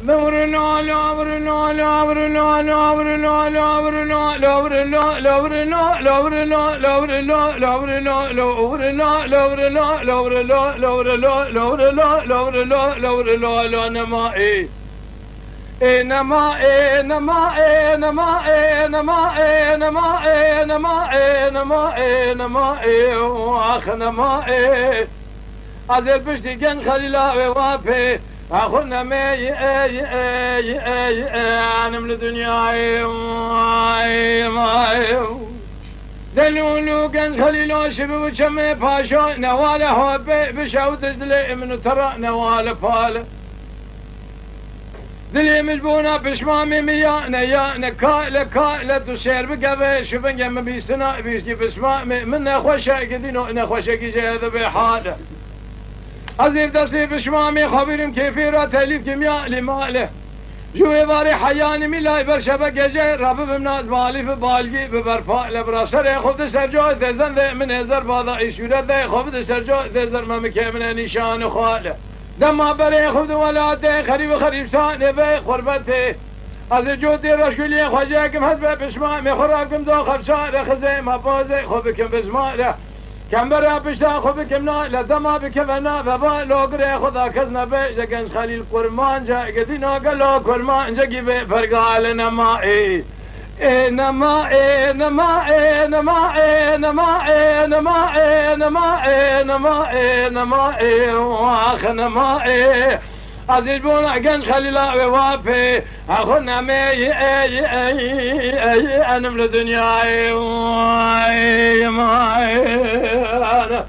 لورنا لورنا لورنا لورنا لورنا لورنا لورنا لورنا لورنا لورنا لورنا لورنا لورنا لورنا لورنا لورنا لورنا نما نما نما نما نما نما نما نما نما واخ نما هذا بشتي كان خليلا ووافي أخونا ماي أنا من الدنيا دلولو كان خليلو شبه وشمي باشا نواله هو بشاود دلي من ترى نواله فاله دلي مجبونا بشمامي ميانا يانا كاله تسير بقبه شبن جم بيستنا بيسكي بسمامي من نخوشا قدينو نخوشا كي هذا بحاله عزيز دستي بشمامي خبيرم كيفيرة تأليف كيمياء لماله جوي ضاري حياني ميلاي برشبة جي رابط بمناز بالي في بالجي ببرفاء لبراسر خفت سرجو ذزن ذي من هزر باضا إشورة ذي خفت سرجو ذزر ممكي من نشان خاله دما بري خفت ولادي خريب خريب ساني بي خربتي عزيز جودي رشكولي خواجاكم هدبه بشمامي خراكم دو خرشار خزي مبوزي خفكم بزماله كم برا بشتا خبكم نا لدما بكفنا بابا لوغري خدا كزنا بجكن خليل قرمان جا قدينا قالو قرمان جا جيبه فرقال نما نما نما نما نما نما نما نما نما واخ نما عزيز بونا عقن خليلا ووافي أخونا مي أنا من الدنيا أنا